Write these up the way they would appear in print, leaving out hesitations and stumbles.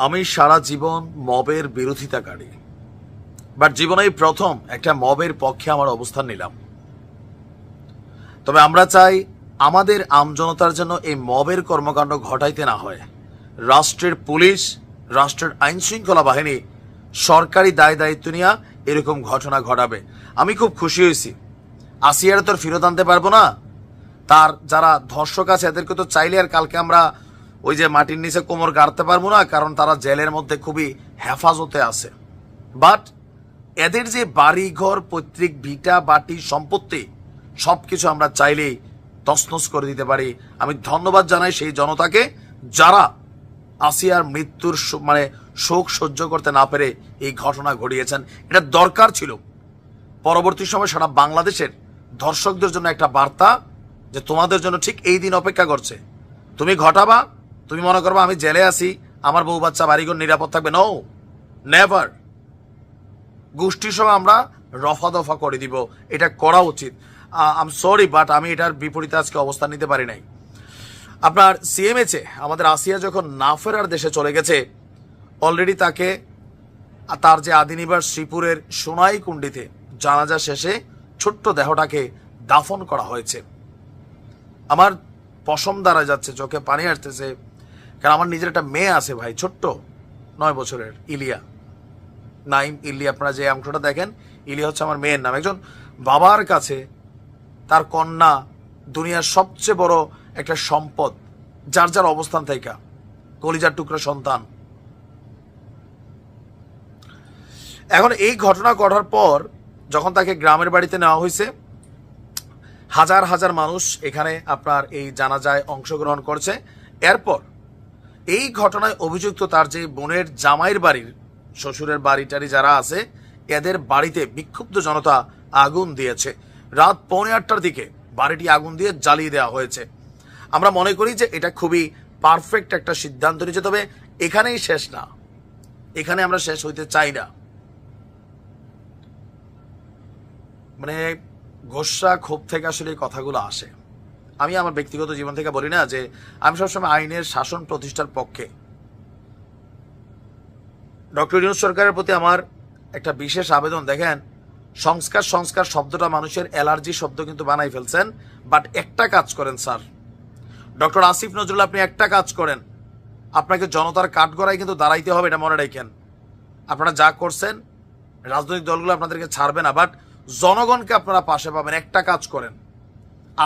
আমি সারা জীবন মবের বিরোধিতাকারী, বাট জীবনেই প্রথম একটা মবের পক্ষে আমার অবস্থান নিলাম। তবে আমরা চাই আমাদের আমজনতার জন্য এই মবের কর্মকাণ্ড ঘটাইতে না হয়। রাষ্ট্রের পুলিশ, রাষ্ট্রের আইন শৃঙ্খলা বাহিনী সরকারি দায় দায়িত্ব নিয়ে এরকম ঘটনা ঘটাবে। আমি খুব খুশি হয়েছি। আসিয়ার তো ফেরত আনতে পারবো না, তার যারা ধর্ষক আছে এদেরকে তো চাইলে আর কালকে আমরা ওই যে মাটির নিচে কোমর গাড়তে পারবো না, কারণ তারা জেলের মধ্যে খুবই হেফাজতে আছে। বাট এদের যে বাড়ি ঘর, পৈতৃক ভিটা বাটি সম্পত্তি সবকিছু আমরা চাইলেই তছনছ করে দিতে পারি। আমি ধন্যবাদ জানাই সেই জনতাকে যারা আসিয়ার মৃত্যুর শোক সহ্য করতে না পেরে এই ঘটনা ঘটিয়েছেন। এটা দরকার ছিল। পরবর্তী সময় সারা বাংলাদেশের ধর্ষকদের জন্য একটা বার্তা যে তোমাদের জন্য ঠিক এই দিন অপেক্ষা করছে। তুমি ঘটাবা, তুমি মনে করবা আমি জেলে আছি, আমার বউ বাচ্চা বাড়িঘর নিরাপদ থাকবে। No, never. গোষ্ঠীর সঙ্গে আমরা রফা দফা করে দিব, এটা করা উচিত। আম সরি, বাট আমি এটার বিপরীতে আজকে অবস্থান নিতে পারি নাই। আপনার সিএমএচে আমাদের আসিয়া যখন না ফেরার দেশে চলে গেছে, অলরেডি তাকে তার যে আদিনিবাস শ্রীপুরের সোনাইকুণ্ডিতে জানাজা শেষে ছোট্ট দেহটাকে দাফন করা হয়েছে। আমার পশম দাঁড়ায় যাচ্ছে, চোখে পানি আসতেছে, কারণ আমার নিজের একটা মেয়ে আছে ভাই, ছোট্ট 9 বছরের ইলিয়া, নাইম ইল্লি। আপনারা যে অংশটা দেখেন, ইলিয়া হচ্ছে আমার মেয়ের নাম। একজন বাবার কাছে তার কন্যা দুনিয়ার সবচেয়ে বড় একটা সম্পদ, যার যার অবস্থান থেকে কলিজার টুকরা সন্তান। এখন এই ঘটনা ঘটার পর যখন তাকে গ্রামের বাড়িতে নেওয়া হয়েছে, হাজার হাজার মানুষ এখানে আপনার এই জানাজায় অংশগ্রহণ করছে। এরপর এই ঘটনায় অভিযুক্ত তার যে বোনের জামাইয়ের বাড়ির, শ্বশুরের বাড়িটারি যারা আছে, এদের বাড়িতে বিক্ষুব্ধ জনতা আগুন দিয়েছে। রাত 7:45টার দিকে বাড়িটি আগুন দিয়ে জ্বালিয়ে দেওয়া হয়েছে। আমরা মনে করি যে এটা খুবই পারফেক্ট একটা সিদ্ধান্ত নিয়েছে। তবে এখানেই শেষ না, এখানে আমরা শেষ হইতে চাই না। গোসা ক্ষোভ থেকে আসলে এই কথাগুলো আসে। আমি আমার ব্যক্তিগত জীবন থেকে বলি না যে আমি সবসময় আইনের শাসন প্রতিষ্ঠার পক্ষে। ডক্টর ইউনূস সরকারের প্রতি আমার একটা বিশেষ আবেদন। দেখেন, সংস্কার সংস্কার শব্দটা মানুষের অ্যালার্জি শব্দ কিন্তু বানাই ফেলছেন। বাট একটা কাজ করেন স্যার, ডক্টর আসিফ নজরুল, আপনি একটা কাজ করেন, আপনাকে জনতার কাঠগড়ায় কিন্তু দাঁড়াইতে হবে, এটা মনে রাখেন। আপনারা যা করছেন রাজনৈতিক দলগুলো আপনাদেরকে ছাড়বে না, বাট জনগণকে আপনারা পাশে পাবেন। একটা কাজ করেন,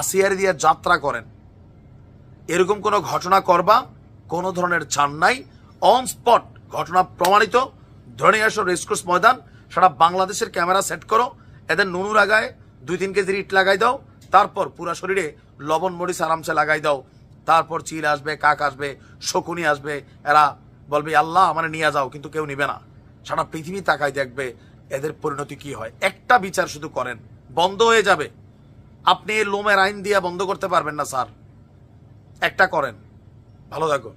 আসিয়ার দিয়ে যাত্রা করেন। এরকম কোনো ঘটনা করবা, কোনো ধরনের ছাড় নাই, অন স্পট ঘটনা প্রমাণিত, ধরে নিয়ে আসো রেসকোর্স ময়দান, সারা বাংলাদেশের ক্যামেরা সেট করো, এদের নুনু লাগায় 2-3 কেজির ইট লাগাই দাও, তারপর পুরা শরীরে লবণ মরিচ আরামসে লাগাই দাও। তারপর চিল আসবে, কাক আসবে, শকুনি আসবে, এরা বলবে আল্লাহ আমার নিয়ে যাও, কিন্তু কেউ নিবে না। সারা পৃথিবী তাকায় দেখবে এদের পরিণতি কি হয়। একটা বিচার শুধু করেন, বন্ধ হয়ে যাবে। আপনি লোমের আইন দিয়ে বন্ধ করতে পারবেন না স্যার, একটা করেন। ভালো থাকো।